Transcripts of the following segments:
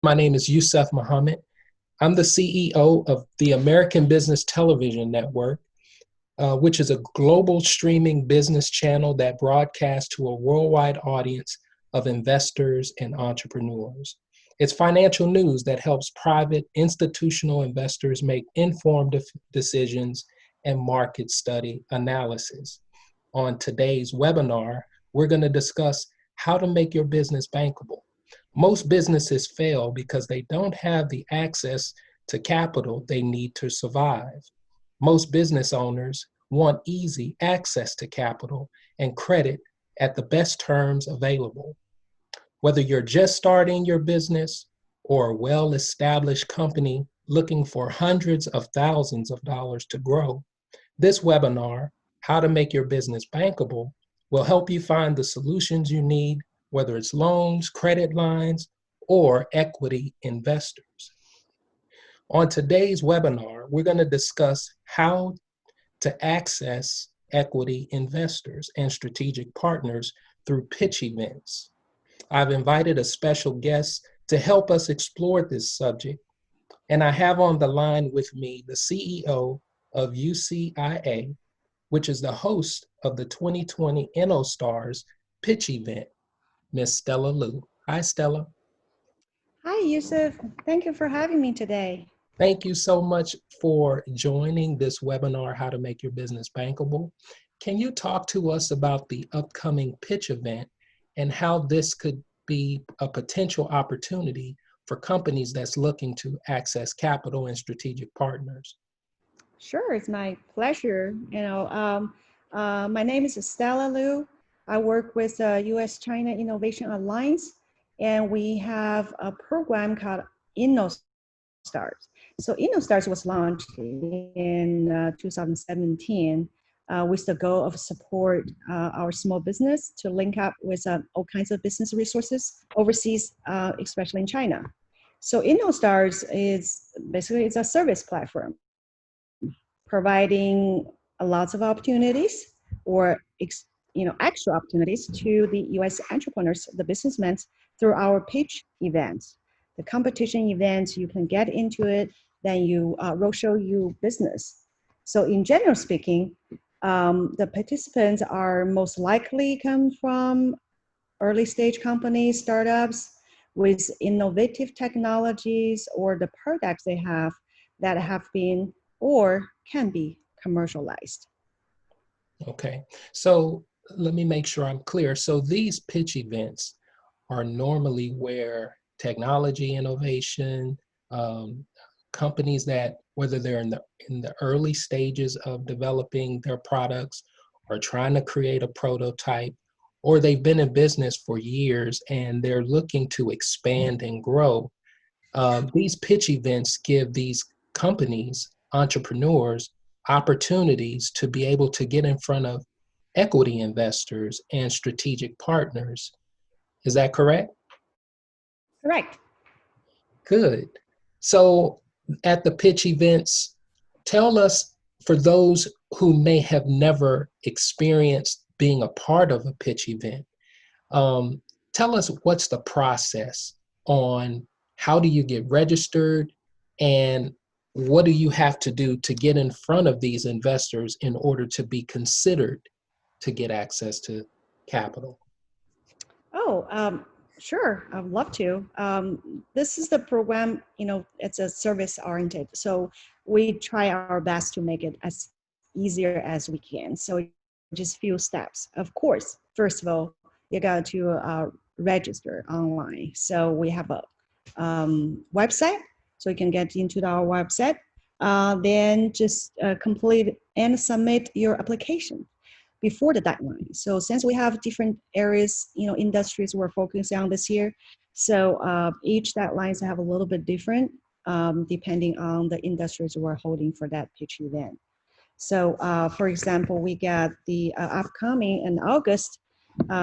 My name is Yusuf Muhammad. I'm the CEO of the American Business Television Network, which is a global streaming business channel that broadcasts to a worldwide audience of investors and entrepreneurs. It's financial news that helps private institutional investors make informed decisions and market study analysis. On today's webinar, we're going to discuss how to make your business bankable. Most businesses fail because they don't have the access to capital they need to survive. Most business owners want easy access to capital and credit at the best terms available. Whether you're just starting your business or a well-established company looking for hundreds of thousands of dollars to grow, this webinar, How to Make Your Business Bankable, will help you find the solutions you need, whether it's loans, credit lines, or equity investors. On today's webinar, we're going to discuss how to access equity investors and strategic partners through pitch events. I've invited a special guest to help us explore this subject, and I have on the line with me the CEO of UCIA, which is the host of the 2020 InnoStars pitch event, Miss Stella Liu. Hi, Stella. Hi, Yusuf. Thank you for having me today. Thank you so much for joining this webinar, How to Make Your Business Bankable. Can you talk to us about the upcoming pitch event and how this could be a potential opportunity for companies that's looking to access capital and strategic partners? Sure, it's my pleasure. My name is Stella Liu. I work with U.S.-China Innovation Alliance, and we have a program called InnoStars. So InnoStars was launched in 2017 with the goal of support our small business to link up with all kinds of business resources overseas, especially in China. So InnoStars is basically it's a service platform providing lots of opportunities or extra opportunities to the U.S. entrepreneurs, the businessmen, through our pitch events. The competition events, you can get into it, then you roadshow your business. So in general speaking, the participants are most likely come from early stage companies, startups with innovative technologies or the products they have that have been or can be commercialized. Okay, so let me make sure I'm clear. So these pitch events are normally where technology innovation, companies that, whether they're in the early stages of developing their products or trying to create a prototype, or they've been in business for years and they're looking to expand and grow. These pitch events give these companies, entrepreneurs, opportunities to be able to get in front of equity investors and strategic partners. Is that correct? Correct. Good. So at the pitch events, tell us, for those who may have never experienced being a part of a pitch event, tell us what's the process on how do you get registered and what do you have to do to get in front of these investors in order to be considered to get access to capital? Sure, I'd love to. This is the program, it's a service oriented. So we try our best to make it as easier as we can. So just few steps. Of course, first of all, you got to register online. So we have a website, so you can get into our website. Then just complete and submit your application before the deadline. So since we have different areas, industries we're focusing on this year, so each deadlines have a little bit different depending on the industries we're holding for that pitch event. So for example, we got the upcoming in August,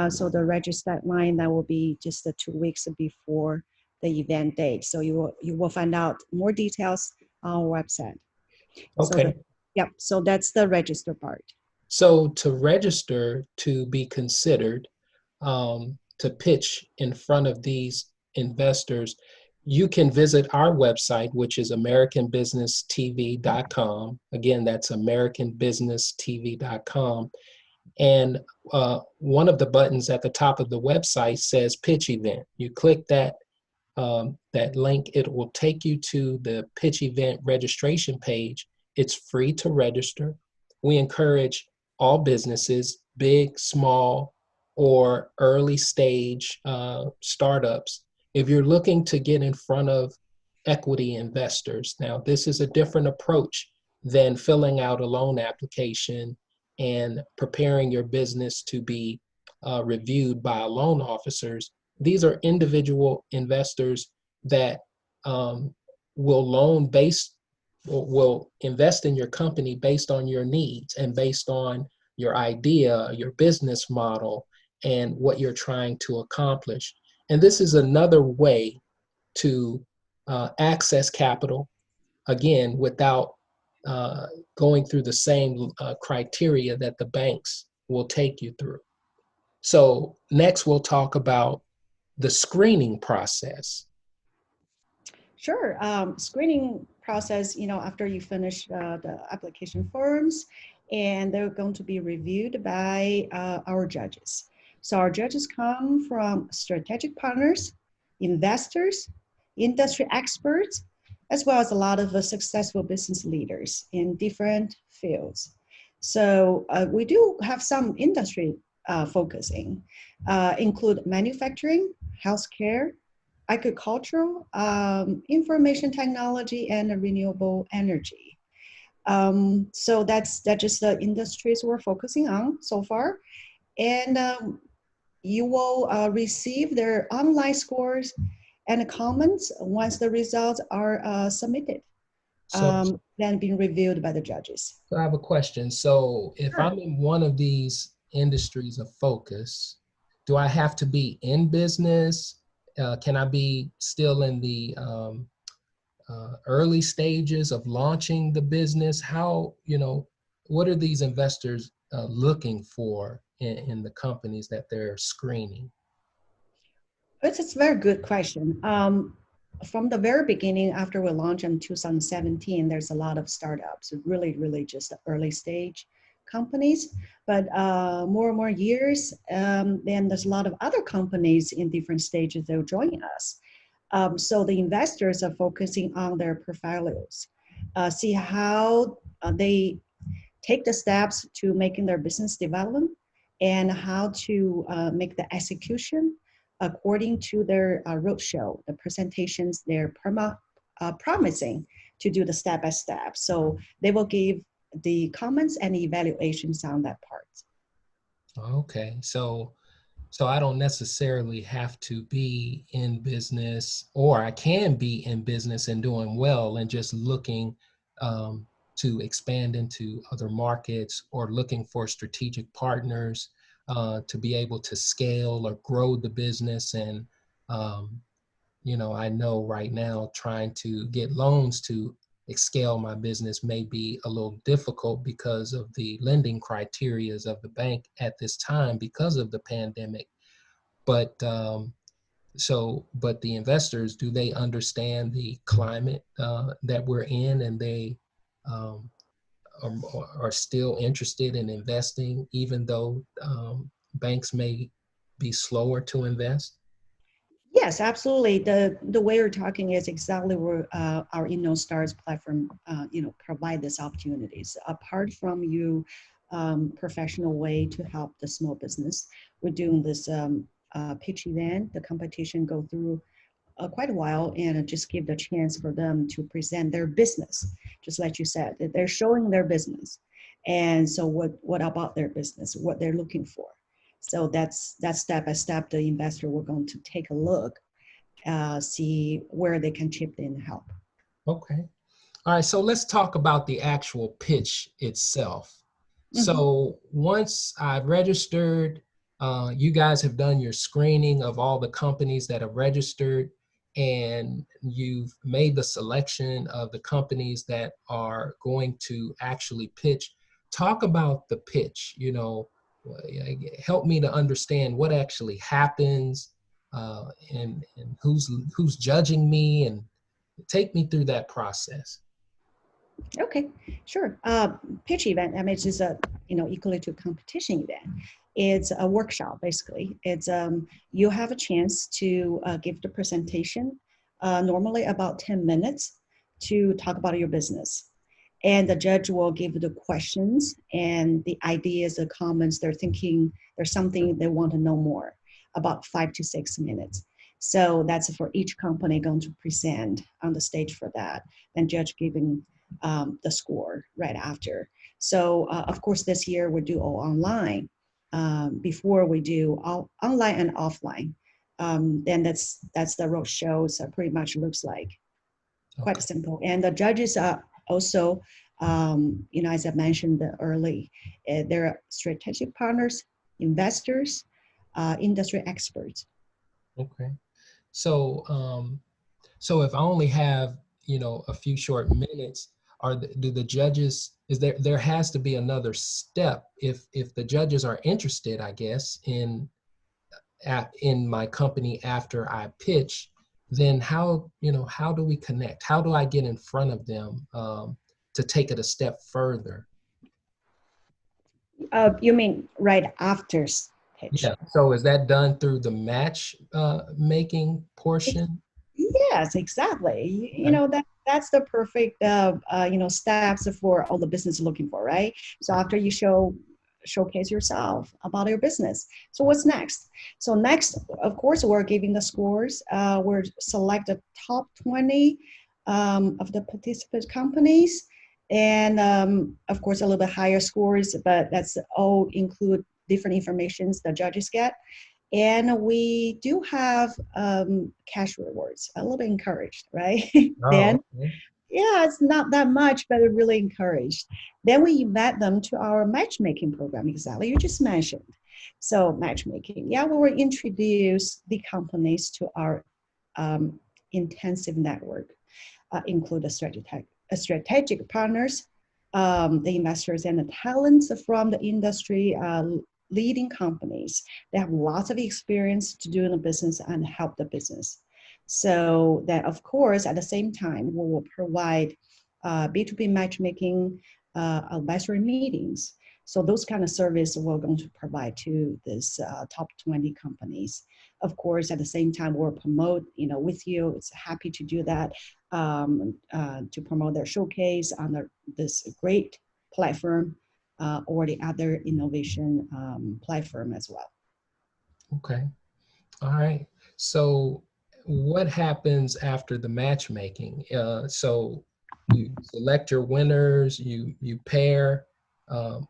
so the register deadline, that will be just 2 weeks before the event date. So you will find out more details on our website. Okay. So that's the register part. So to register to be considered to pitch in front of these investors, you can visit our website, which is americanbusinesstv.com. Again, that's americanbusinesstv.com. And one of the buttons at the top of the website says pitch event. You click that link, it will take you to the pitch event registration page. It's free to register. We encourage all businesses, big, small, or early stage startups. If you're looking to get in front of equity investors, now this is a different approach than filling out a loan application and preparing your business to be reviewed by loan officers. These are individual investors that will loan based, will invest in your company based on your needs and based on your idea, your business model, and what you're trying to accomplish. And this is another way to access capital, again, without going through the same criteria that the banks will take you through. So next we'll talk about the screening process. Sure. Screening process, after you finish the application forms, and they're going to be reviewed by our judges. So our judges come from strategic partners, investors, industry experts, as well as a lot of successful business leaders in different fields. So we do have some industry focusing, include manufacturing, healthcare, agricultural, information technology, and renewable energy. So that's just the industries we're focusing on so far. And you will receive their online scores and comments once the results are submitted, So, then being reviewed by the judges. so I have a question. So if Sure. I'm in one of these industries of focus, do I have to be in business? Can I be still in the early stages of launching the business? How, what are these investors looking for in the companies that they're screening? It's a very good question. From the very beginning, after we launched in 2017, there's a lot of startups, really just early stage companies. But more and more years, then there's a lot of other companies in different stages that are joining us. So the investors are focusing on their portfolios, see how they take the steps to making their business development and how to make the execution according to their roadshow, the presentations they're promising to do the step by step. So they will give the comments and evaluations on that part. Okay, so I don't necessarily have to be in business, or I can be in business and doing well and just looking to expand into other markets or looking for strategic partners to be able to scale or grow the business. And, I know right now trying to get loans to scale my business may be a little difficult because of the lending criterias of the bank at this time because of the pandemic. But but the investors, do they understand the climate that we're in, and they um, are still interested in investing, even though banks may be slower to invest? Yes, absolutely. The way you're talking is exactly where our Stars platform, provide these opportunities. Apart from you, professional way to help the small business, we're doing this pitch event. The competition go through quite a while and just give the chance for them to present their business. Just like you said, they're showing their business, and so what about their business? What they're looking for. So that's step by step. The investor we're going to take a look, see where they can chip in and help. Okay. All right, so let's talk about the actual pitch itself. Mm-hmm. So once I've registered, you guys have done your screening of all the companies that have registered, and you've made the selection of the companies that are going to actually pitch. Talk about the pitch, help me to understand what actually happens, and who's judging me, and take me through that process. Okay, sure. Pitch event, I mean, it's just a, equally to competition event. It's a workshop, basically. It's you have a chance to give the presentation, normally about 10 minutes, to talk about your business. And the judge will give the questions and the ideas, the comments, they're thinking there's something they want to know more, about 5 to 6 minutes. So that's for each company going to present on the stage for that, and judge giving the score right after. So of course this year we do all online. Before we do all online and offline. Then that's the road show. So pretty much looks like quite simple. And the judges are also, as I mentioned early, they're strategic partners, investors, industry experts. Okay. So, so if I only have, a few short minutes, do the judges, there has to be another step if the judges are interested, I guess, in my company after I pitch, then how do we connect? How do I get in front of them to take it a step further? You mean right after pitch? Yeah. So is that done through the match making portion? Yes, exactly. Okay. That's the perfect steps for all the business looking for, right? So after you showcase yourself about your business. So what's next? So next, of course, we're giving the scores. We're select the top 20 of the participant companies, and of course a little bit higher scores, but that's all include different informations the judges get. And we do have cash rewards, a little bit encouraged, right? Oh, Then, okay. yeah, it's not that much, but really encouraged. Then we invite them to our matchmaking program, exactly, you just mentioned. So matchmaking, yeah, we will introduce the companies to our intensive network, include strategic partners, the investors and the talents from the industry, leading companies that have lots of experience to do in the business and help the business. So that, of course, at the same time, we will provide B2B matchmaking, advisory meetings. So those kind of service we're going to provide to this top 20 companies. Of course, at the same time, we'll promote, with you. It's happy to do that, to promote their showcase on this great platform, or the other innovation platform as well. Okay. All right. So what happens after the matchmaking? So you select your winners, you pair, and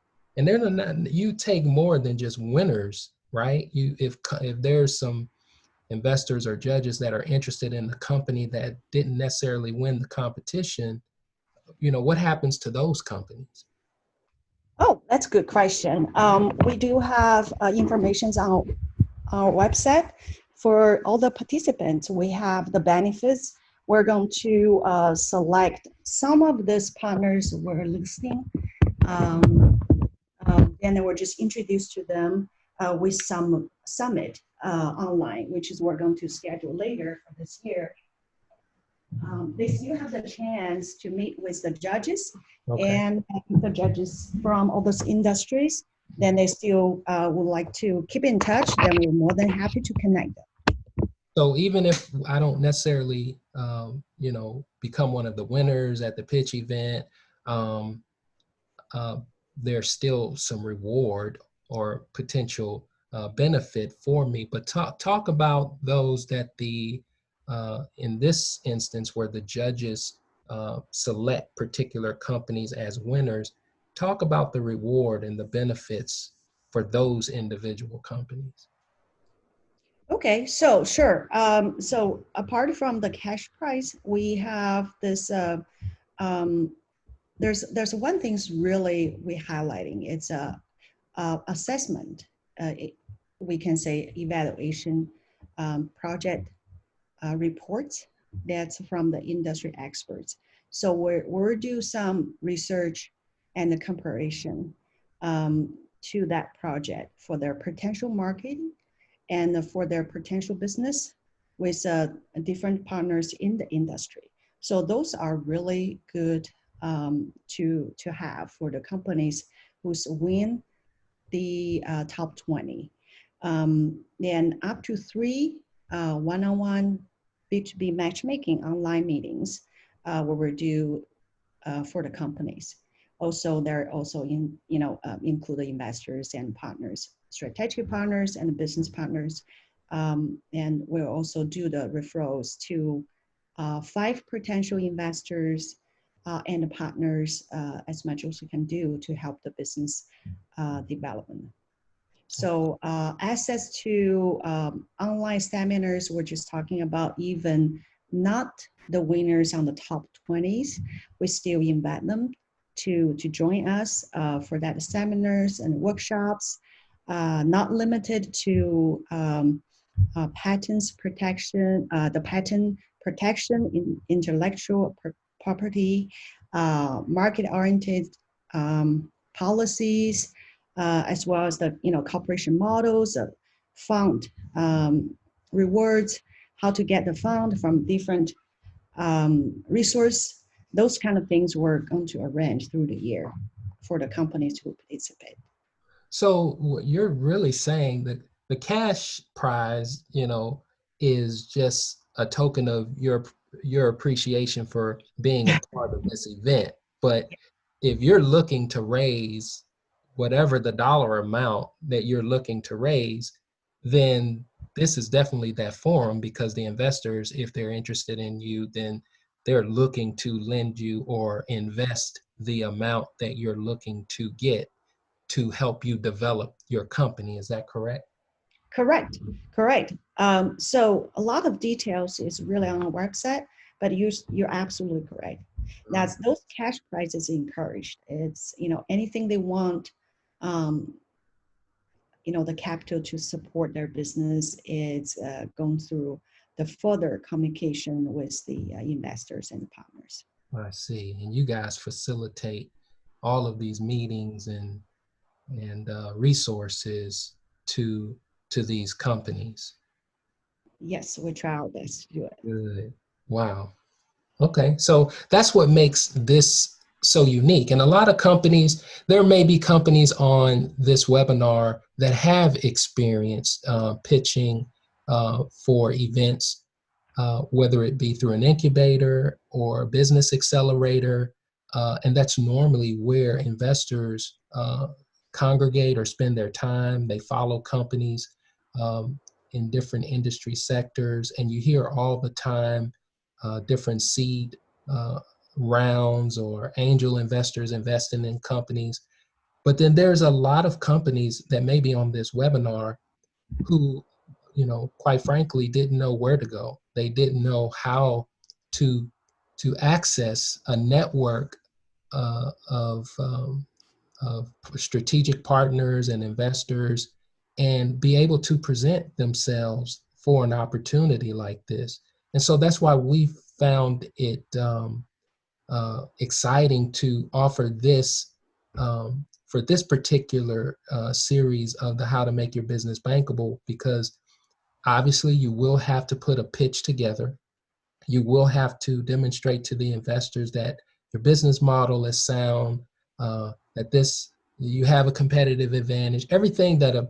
then you take more than just winners, right? If there's some investors or judges that are interested in the company that didn't necessarily win the competition, what happens to those companies? Oh, that's a good question. We do have information on our website for all the participants. We have the benefits. We're going to select some of these partners we're listing. Um, then they were just introduced to them with some summit online, which is we're going to schedule later for this year. They still have the chance to meet with the judges, Okay. and the judges from all those industries. Then they still would like to keep in touch. Then we're more than happy to connect them. So even if I don't necessarily, become one of the winners at the pitch event, um, uh, there's still some reward or potential benefit for me. But talk about those that in this instance where the judges select particular companies as winners. Talk about the reward and the benefits for those individual companies. Okay, so sure. So apart from the cash prize, we have this. Um, there's one thing's really we highlighting. It's a assessment. We can say evaluation project reports that's from the industry experts. So we're do some research and the comparison to that project for their potential marketing and for their potential business with different partners in the industry. So those are really good to have for the companies who's win the top 20. Then up to 3 one-on-one B2B matchmaking online meetings where we do for the companies. Also, they're also include the investors and partners, strategic partners and business partners. And we'll also do the referrals to 5 potential investors and partners as much as we can do to help the business development. So access to online seminars, we're just talking about even not the winners on the top 20s, we still invite them to join us for that seminars and workshops, not limited to patents protection, the patent protection in intellectual property, market-oriented policies, as well as the corporation models, fund rewards, how to get the fund from different resource. Those kind of things we're going to arrange through the year for the companies who participate. So what you're really saying that the cash prize, is just a token of your appreciation for being a part of this event. But if you're looking to raise whatever the dollar amount that you're looking to raise, then this is definitely that forum, because the investors, if they're interested in you, then they're looking to lend you or invest the amount that you're looking to get to help you develop your company. Is that correct? Correct. So a lot of details is really on our website, but you're absolutely correct. That's those cash prizes encouraged. It's anything they want, the capital to support their business is going through the further communication with the investors and the partners. I see. And you guys facilitate all of these meetings and resources to these companies. Yes, we try our best to do it. Good. Wow. Okay. So that's what makes this so unique. And a lot of companies, there may be companies on this webinar that have experience pitching for events, whether it be through an incubator or a business accelerator. And that's normally where investors congregate or spend their time. They follow companies in different industry sectors, and you hear all the time different seed rounds or angel investors investing in companies. But then there's a lot of companies that may be on this webinar who, quite frankly, didn't know where to go. They didn't know how to access a network of strategic partners and investors and be able to present themselves for an opportunity like this. And so that's why we found it exciting to offer this for this particular series of the How to Make Your Business Bankable, because obviously you will have to put a pitch together. You will have to demonstrate to the investors that your business model is sound, that you have a competitive advantage. Everything that a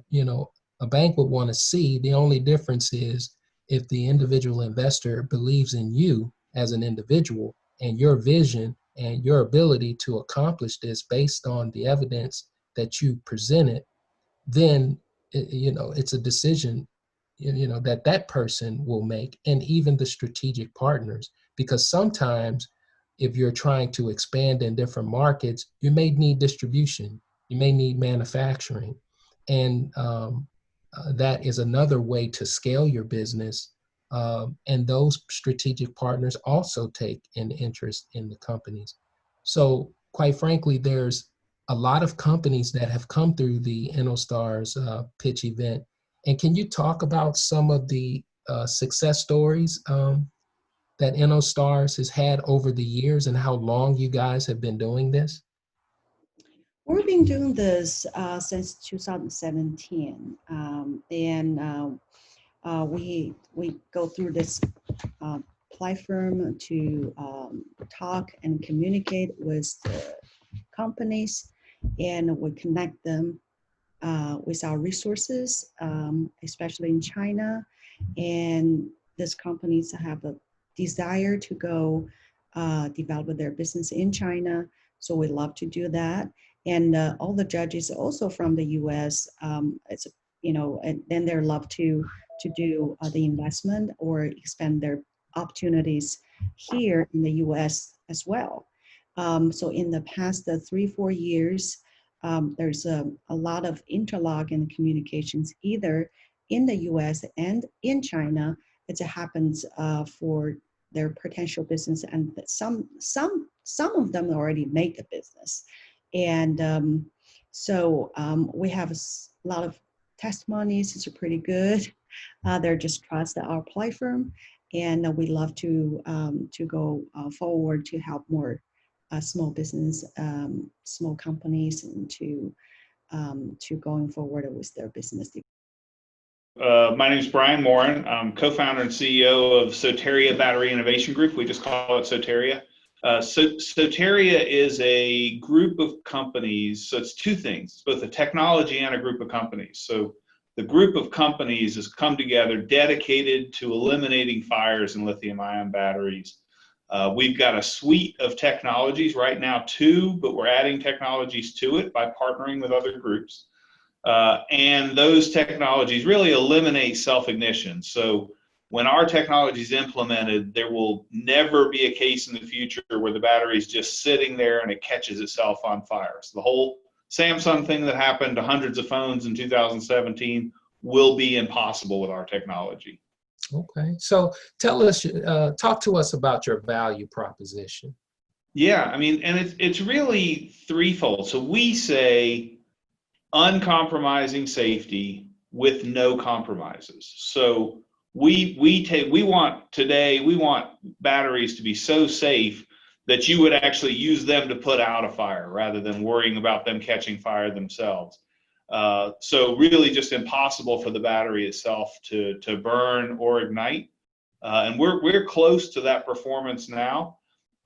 bank would want to see. The only difference is if the individual investor believes in you as an individual and your vision and your ability to accomplish this based on the evidence that you presented, then it's a decision that person will make, and even the strategic partners, because sometimes if you're trying to expand in different markets, you may need distribution, you may need manufacturing, and that is another way to scale your business. And those strategic partners also take an interest in the companies. So quite frankly, there's a lot of companies that have come through the InnoStars pitch event. And can you talk about some of the success stories that InnoStars has had over the years and how long you guys have been doing this? We've been doing this since 2017. And we go through this platform to talk and communicate with the companies, and we connect them with our resources, especially in China. And these companies have a desire to go develop their business in China. So we love to do that. And all the judges also from the US, it's, and then they love to do the investment or expand their opportunities here in the US as well. So in the past 3-4 years, there's a lot of interlog and communications either in the US and in China. It happens for their potential business, and some of them already make a business. And so we have a lot of testimonies. It's pretty good. They're just trust our platform, and we love to go forward to help more small business, small companies, and to going forward with their business. My name is Brian Morin. I'm co-founder and CEO of Soteria Battery Innovation Group. We just call it Soteria. Soteria is a group of companies. So it's two things. It's both a technology and a group of companies. So the group of companies has come together dedicated to eliminating fires in lithium-ion batteries. We've got a suite of technologies right now, two, but we're adding technologies to it by partnering with other groups. And those technologies really eliminate self-ignition. So when our technology is implemented, there will never be a case in the future where the battery is just sitting there and it catches itself on fire. So the whole Samsung thing that happened to hundreds of phones in 2017 will be impossible with our technology. Okay, so tell us, talk to us about your value proposition. Yeah, I mean, and it's really threefold. So we say uncompromising safety with no compromises. So we want batteries to be so safe that you would actually use them to put out a fire rather than worrying about them catching fire themselves. So really just impossible for the battery itself to burn or ignite. And we're close to that performance now.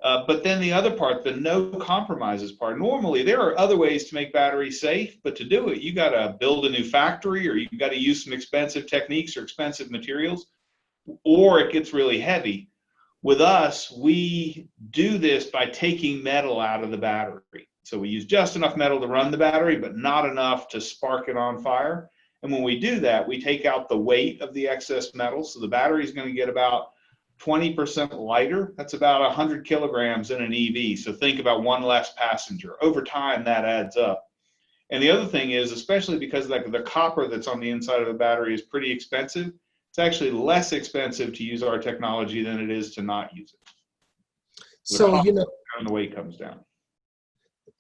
But then the other part, the no compromises part, normally there are other ways to make batteries safe, but to do it, you got to build a new factory, or you got to use some expensive techniques or expensive materials, or it gets really heavy. With us, we do this by taking metal out of the battery. So we use just enough metal to run the battery, but not enough to spark it on fire. And when we do that, we take out the weight of the excess metal. So the battery is going to get about 20% lighter. That's about 100 kilograms in an EV. So think about one less passenger. Over time, that adds up. And the other thing is, especially because the copper that's on the inside of the battery is pretty expensive, it's actually less expensive to use our technology than it is to not use it. So, and the weight comes down.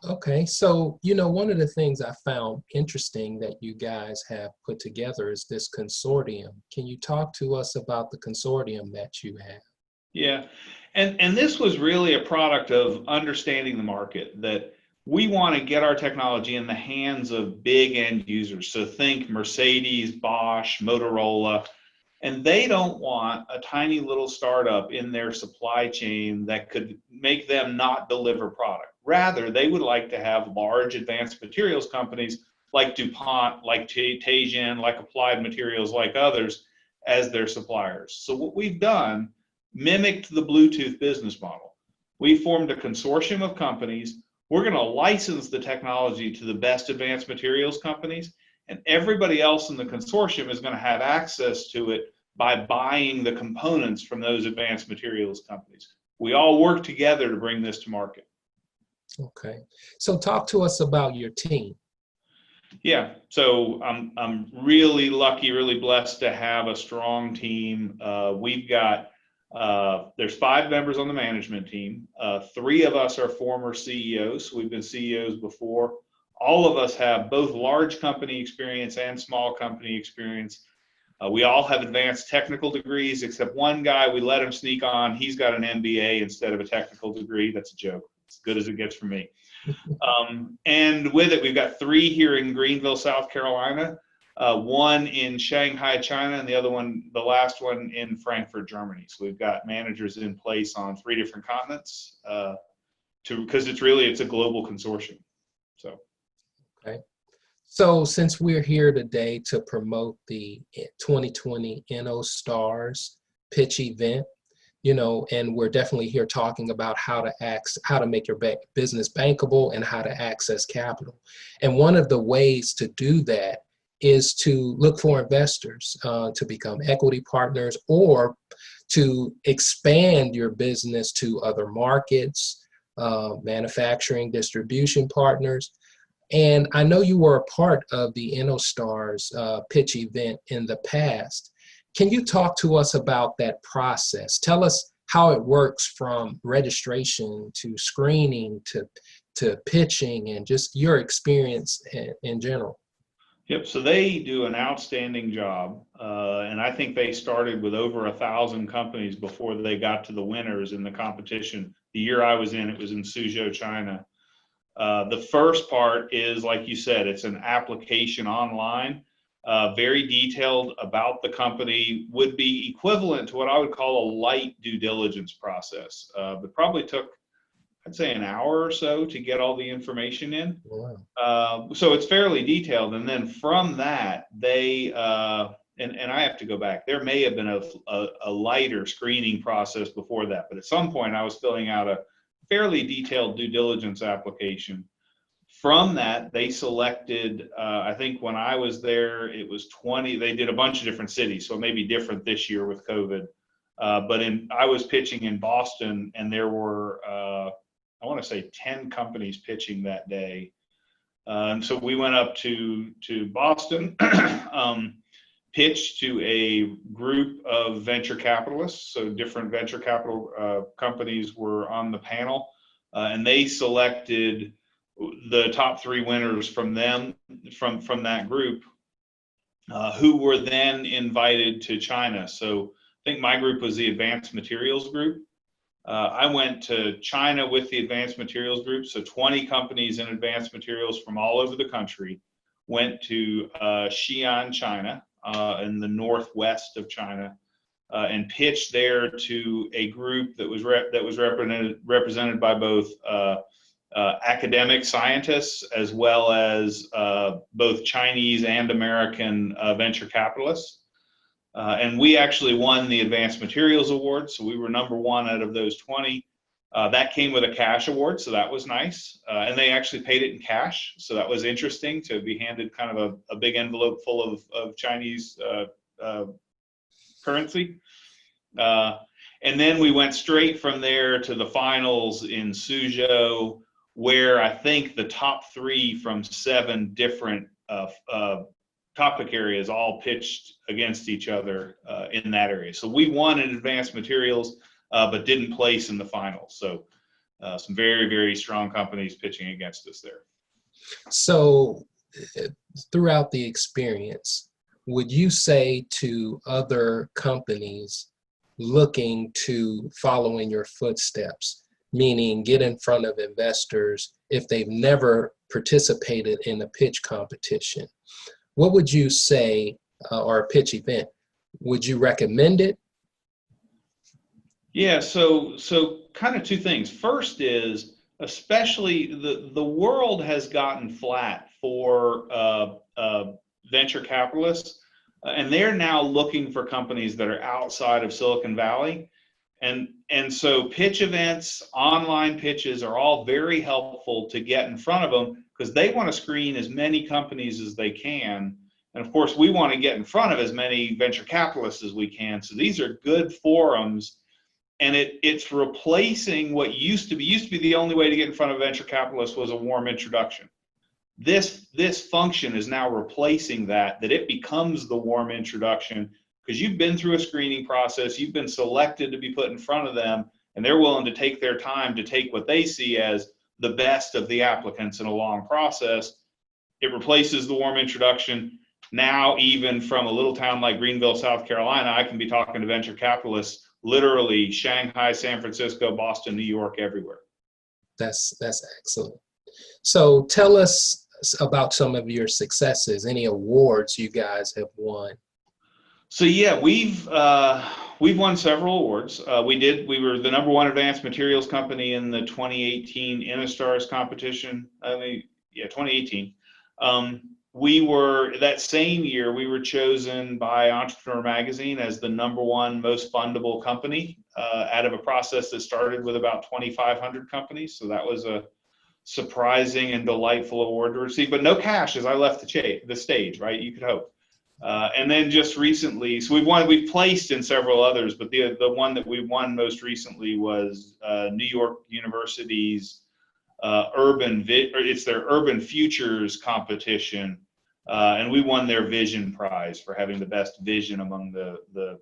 Okay, so, one of the things I found interesting that you guys have put together is this consortium. Can you talk to us about the consortium that you have? Yeah, and this was really a product of understanding the market, that we want to get our technology in the hands of big end users. So think Mercedes, Bosch, Motorola, and they don't want a tiny little startup in their supply chain that could make them not deliver product. Rather, they would like to have large advanced materials companies like DuPont, like Teijin, like Applied Materials, like others as their suppliers. So what we've done mimicked the Bluetooth business model. We formed a consortium of companies. We're going to license the technology to the best advanced materials companies, and everybody else in the consortium is going to have access to it by buying the components from those advanced materials companies. We all work together to bring this to market. Okay, so talk to us about your team. Yeah, so I'm really lucky, really blessed to have a strong team. We've got there's 5 members on the management team. 3 of us are former CEOs. So we've been CEOs before. All of us have both large company experience and small company experience. We all have advanced technical degrees, except one guy, we let him sneak on. He's got an MBA instead of a technical degree. That's a joke. As good as it gets for me. And with it, we've got 3 here in Greenville, South Carolina. one in Shanghai, China, and the other one, the last one, in Frankfurt, Germany. So we've got managers in place on 3 different continents because it's a global consortium. So. Okay. So since we're here today to promote the 2020 InnoStars pitch event, and we're definitely here talking about how to make your business bankable and how to access capital. And one of the ways to do that is to look for investors to become equity partners or to expand your business to other markets, manufacturing, distribution partners. And I know you were a part of the InnoStars pitch event in the past. Can you talk to us about that process? Tell us how it works from registration to screening to pitching and just your experience in general. Yep, so they do an outstanding job. And I think they started with over 1,000 companies before they got to the winners in the competition. The year I was in, it was in Suzhou, China. The first part is, like you said, it's an application online, very detailed about the company, would be equivalent to what I would call a light due diligence process. But probably took, I'd say, an hour or so to get all the information in. Wow. So it's fairly detailed. And then from that, they, and I have to go back, there may have been a lighter screening process before that. But at some point I was filling out a fairly detailed due diligence application. From that, they selected, I think when I was there, it was 20, they did a bunch of different cities, so it may be different this year with COVID. But I was pitching in Boston, and there were, I want to say 10 companies pitching that day. And so we went up to Boston, pitched to a group of venture capitalists. So different venture capital companies were on the panel, and they selected the top 3 winners from them, from that group, who were then invited to China. So I think my group was the Advanced Materials group. I went to China with the Advanced Materials group. So 20 companies in Advanced Materials from all over the country went to Xi'an, China, in the northwest of China, and pitched there to a group that was represented by both academic scientists as well as both Chinese and American venture capitalists. And we actually won the Advanced Materials Award, so we were #1 out of those 20. That came with a cash award, so that was nice. And they actually paid it in cash, so that was interesting to be handed kind of a big envelope full of Chinese currency. And then we went straight from there to the finals in Suzhou, where I think the top 3 from 7 different topic areas all pitched against each other in that area. So we won in Advanced Materials, but didn't place in the finals. So some very, very strong companies pitching against us there. So throughout the experience, would you say to other companies looking to follow in your footsteps, meaning get in front of investors if they've never participated in a pitch competition, what would you say, or a pitch event? Would you recommend it? Yeah, so kind of 2 things. First is, especially the world has gotten flat for venture capitalists, and they're now looking for companies that are outside of Silicon Valley. And so pitch events, online pitches are all very helpful to get in front of them, because they want to screen as many companies as they can. And of course, we want to get in front of as many venture capitalists as we can. So these are good forums. And it's replacing what used to be the only way to get in front of a venture capitalist was a warm introduction. This function is now replacing that it becomes the warm introduction, because you've been through a screening process, you've been selected to be put in front of them, and they're willing to take their time to take what they see as the best of the applicants in a long process. It replaces the warm introduction. Now, even from a little town like Greenville, South Carolina, I can be talking to venture capitalists literally Shanghai, San Francisco, Boston, New York, everywhere. That's excellent. So tell us about some of your successes, any awards you guys have won. So yeah, we've won several awards. We were the #1 advanced materials company in the 2018 InnoStars competition. 2018. We were, that same year, we were chosen by Entrepreneur Magazine as the #1 most fundable company out of a process that started with about 2,500 companies. So that was a surprising and delightful award to receive, but no cash as I left the stage, right? You could hope. And then just recently, so we've placed in several others, but the one that we won most recently was New York University's it's their Urban Futures competition, and we won their Vision Prize for having the best vision among the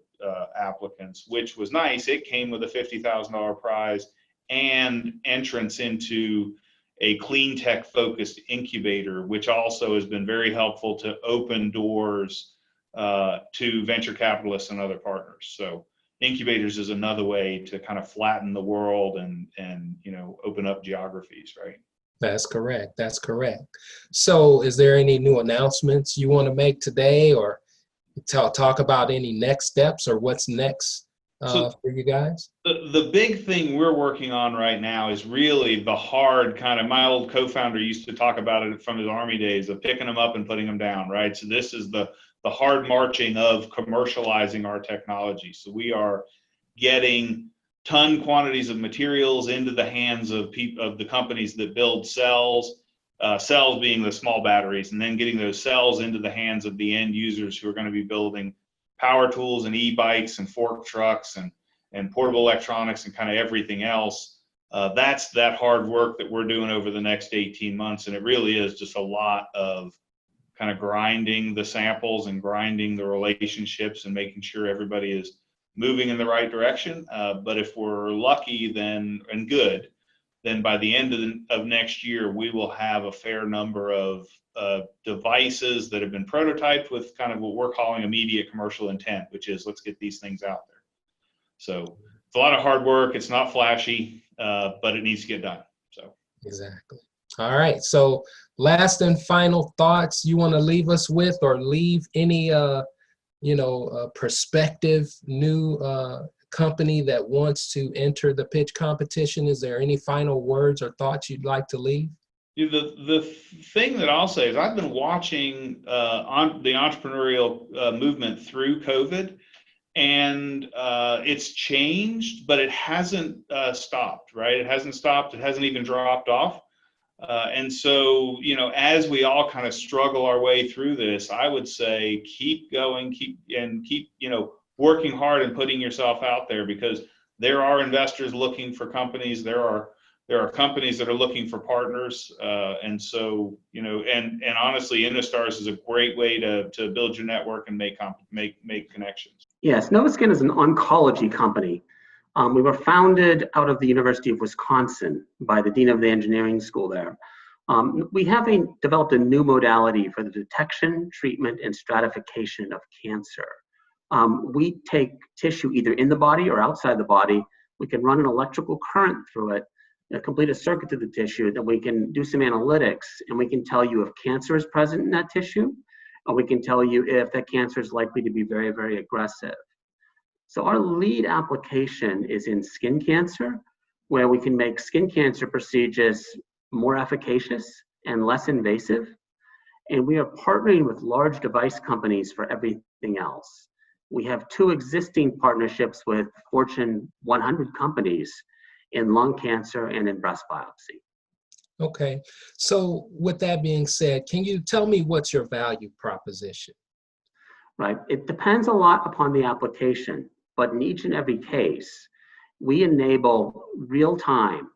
applicants, which was nice. It came with a $50,000 prize and entrance into a clean tech focused incubator, which also has been very helpful to open doors to venture capitalists and other partners. So incubators is another way to kind of flatten the world and open up geographies, right? That's correct. That's correct. So is there any new announcements you want to make today, or talk about any next steps or what's next for you guys? The big thing we're working on right now is really the hard kind of, my old co-founder used to talk about it from his Army days of picking them up and putting them down, right? So this is the hard marching of commercializing our technology. So we are getting ton quantities of materials into the hands of the companies that build cells, cells being the small batteries, and then getting those cells into the hands of the end users who are going to be building power tools and e-bikes and fork trucks and portable electronics and kind of everything else. That's that hard work that we're doing over the next 18 months. And it really is just a lot of kind of grinding the samples and grinding the relationships and making sure everybody is moving in the right direction. But if we're lucky and good, then by the end of next year, we will have a fair number of devices that have been prototyped with kind of what we're calling immediate commercial intent, which is let's get these things out there. So it's a lot of hard work. It's not flashy, but it needs to get done. So exactly. All right. So last and final thoughts you want to leave us with, or leave any prospective new company that wants to enter the pitch competition? Is there any final words or thoughts you'd like to leave? The thing that I'll say is I've been watching on the entrepreneurial movement through COVID, and it's changed, but it hasn't stopped, right? It hasn't stopped. It hasn't even dropped off. And so, as we all kind of struggle our way through this, I would say keep going, keep working hard and putting yourself out there, because there are investors looking for companies. There are companies that are looking for partners. And so, and honestly, InnoStars is a great way to build your network and make connections. Yes, Novaskin is an oncology company. We were founded out of the University of Wisconsin by the dean of the engineering school there. We have developed a new modality for the detection, treatment, and stratification of cancer. We take tissue either in the body or outside the body. We can run an electrical current through it, complete a circuit to the tissue, then we can do some analytics, and we can tell you if cancer is present in that tissue, and we can tell you if that cancer is likely to be very, very aggressive. So our lead application is in skin cancer, where we can make skin cancer procedures more efficacious and less invasive. And we are partnering with large device companies for everything else. We have 2 existing partnerships with Fortune 100 companies in lung cancer and in breast biopsy. Okay. So with that being said, can you tell me what's your value proposition? Right. It depends a lot upon the application, but in each and every case, we enable real-time,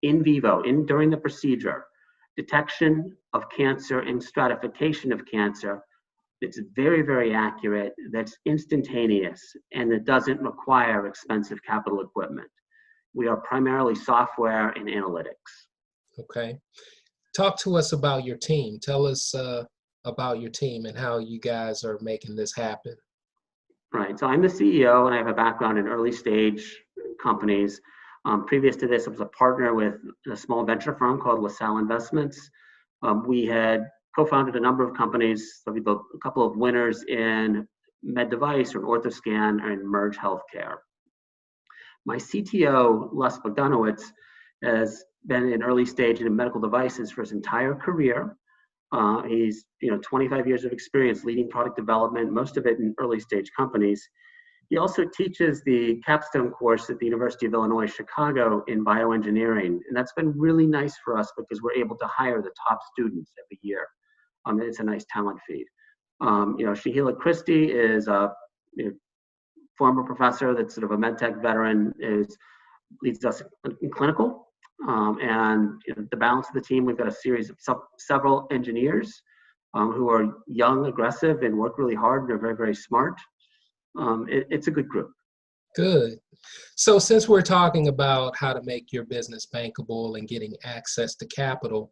in vivo, during the procedure, detection of cancer and stratification of cancer. It's very, very accurate, that's instantaneous, and it doesn't require expensive capital equipment. We are primarily software and analytics. Okay. Talk to us about your team. Tell us about your team and how you guys are making this happen. Right, so I'm the CEO and I have a background in early stage companies. Previous to this, I was a partner with a small venture firm called LaSalle Investments. We had co-founded a number of companies. So we built a couple of winners in med device or orthoscan and merge healthcare. My CTO, Les Bogdanowicz, has been in early stage in medical devices for his entire career. He's 25 years of experience leading product development, most of it in early stage companies. He also teaches the capstone course at the University of Illinois Chicago in bioengineering, and that's been really nice for us because we're able to hire the top students every year. It's a nice talent feed. Shahila Christie is a former professor that's sort of a medtech veteran, leads us in clinical. And the balance of the team, we've got a series of several engineers who are young, aggressive, and work really hard, and are very, very smart. It's a good group. Good. So since we're talking about how to make your business bankable and getting access to capital,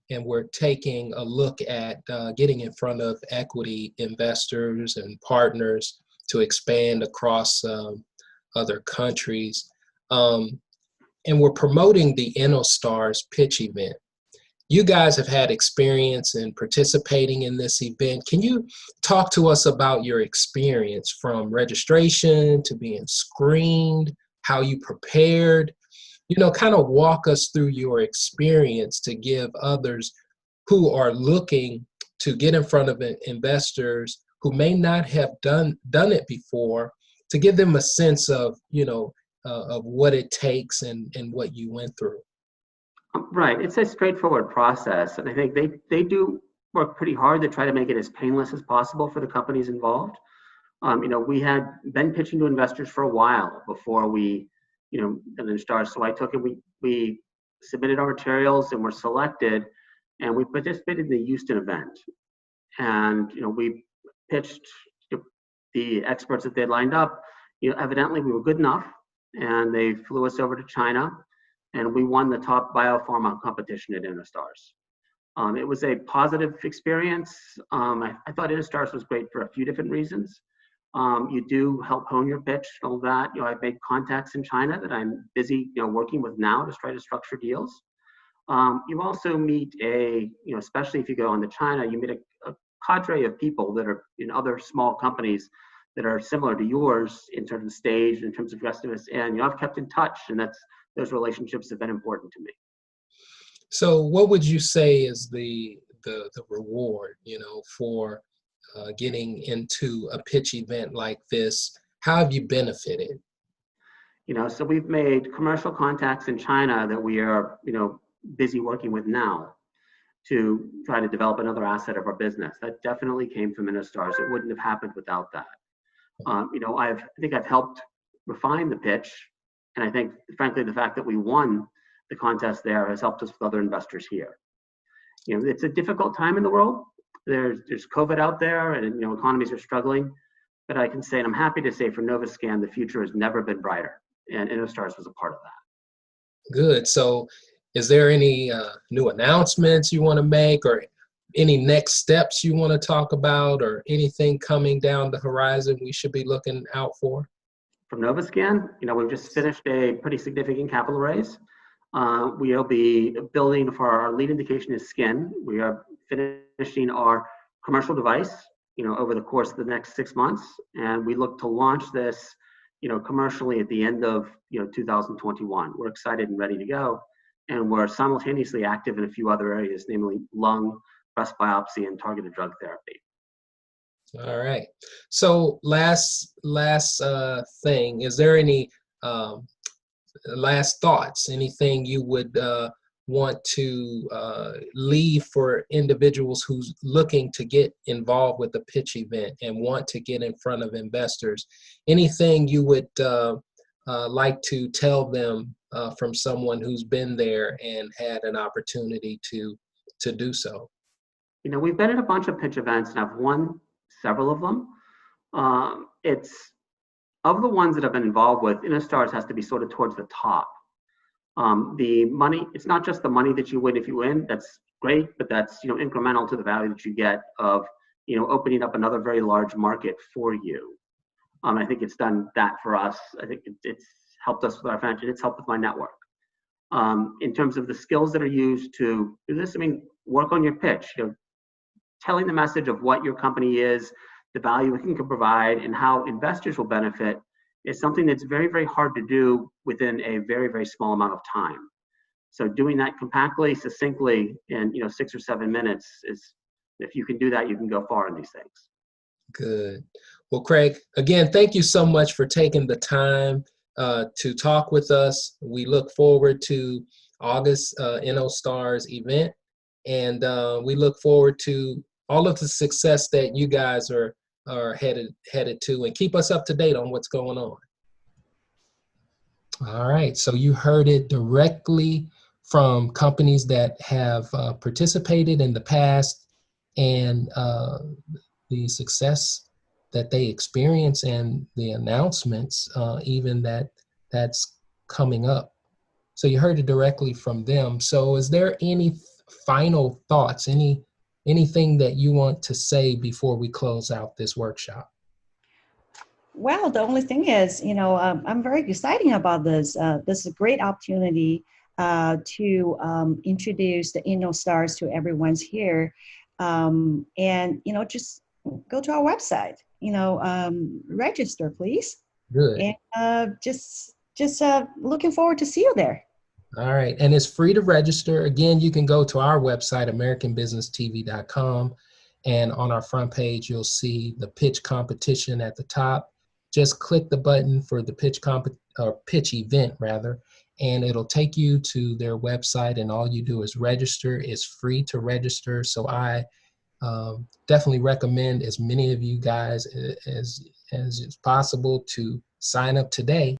and we're taking a look at getting in front of equity investors and partners to expand across other countries, and we're promoting the InnoStars pitch event. You guys have had experience in participating in this event. Can you talk to us about your experience from registration to being screened, how you prepared? Kind of walk us through your experience to give others who are looking to get in front of investors who may not have done it before, to give them a sense of, of what it takes and what you went through. Right. It's a straightforward process. And I think they do work pretty hard to try to make it as painless as possible for the companies involved. We had been pitching to investors for a while before we, done InnoStars. So I took it, we submitted our materials and were selected, and we participated in the Houston event. And, we pitched the experts that they lined up. Evidently we were good enough, and they flew us over to China. And we won the top biopharma competition at InnoStars. It was a positive experience. I thought InnoStars was great for a few different reasons. You do help hone your pitch, all that. I've made contacts in China that I'm busy, working with now to try to structure deals. You also meet especially if you go on to China, you meet a cadre of people that are in other small companies that are similar to yours in terms of stage, in terms of aggressiveness, and I've kept in touch, and those relationships have been important to me. So what would you say is the reward, for getting into a pitch event like this? How have you benefited? So we've made commercial contacts in China that we are, busy working with now to try to develop another asset of our business. That definitely came from InnoStars. It wouldn't have happened without that. I think I've helped refine the pitch. And I think, frankly, the fact that we won the contest there has helped us with other investors here. It's a difficult time in the world. There's COVID out there, and economies are struggling. But I can say, and I'm happy to say, for Novascan, the future has never been brighter, and InnoStars was a part of that. Good. So, is there any new announcements you want to make, or any next steps you want to talk about, or anything coming down the horizon we should be looking out for? From Novascan, we've just finished a pretty significant capital raise. We'll be building for our lead indication is skin. We are finishing our commercial device, over the course of the next 6 months, and we look to launch this, commercially at the end of 2021. We're excited and ready to go, and we're simultaneously active in a few other areas, namely lung, breast biopsy, and targeted drug therapy. All right. So last thing, is there any last thoughts? Anything you would want to leave for individuals who's looking to get involved with the pitch event and want to get in front of investors? Anything you would like to tell them from someone who's been there and had an opportunity to do so? We've been at a bunch of pitch events, and I've won several of them. It's of the ones that I've been involved with, InnoStars has to be sort of towards the top. The money, it's not just the money that you win if you win, that's great, but that's incremental to the value that you get of opening up another very large market for you. I think it's done that for us. I think it's helped us with our financial, it's helped with my network. In terms of the skills that are used to do this, work on your pitch. Telling the message of what your company is, the value it can provide, and how investors will benefit is something that's very, very hard to do within a very, very small amount of time. So doing that compactly, succinctly in 6 or 7 minutes is, if you can do that, you can go far in these things. Good. Well, Craig, again, thank you so much for taking the time to talk with us. We look forward to August InnoStars event, and we look forward to all of the success that you guys are headed to, and keep us up to date on what's going on. All right, so you heard it directly from companies that have participated in the past, and the success that they experience, and the announcements even that's coming up. So you heard it directly from them. So is there any final thoughts, anything that you want to say before we close out this workshop? Well, the only thing is, I'm very excited about this. This is a great opportunity to introduce the InnoStars to everyone's here. And, just go to our website, register, please. Good. And just looking forward to see you there. All right. And it's free to register. Again, you can go to our website, americanbusinesstv.com. And on our front page, you'll see the pitch competition at the top. Just click the button for the pitch event rather, and it'll take you to their website, and all you do is register. It's free to register. So I definitely recommend as many of you guys as possible to sign up today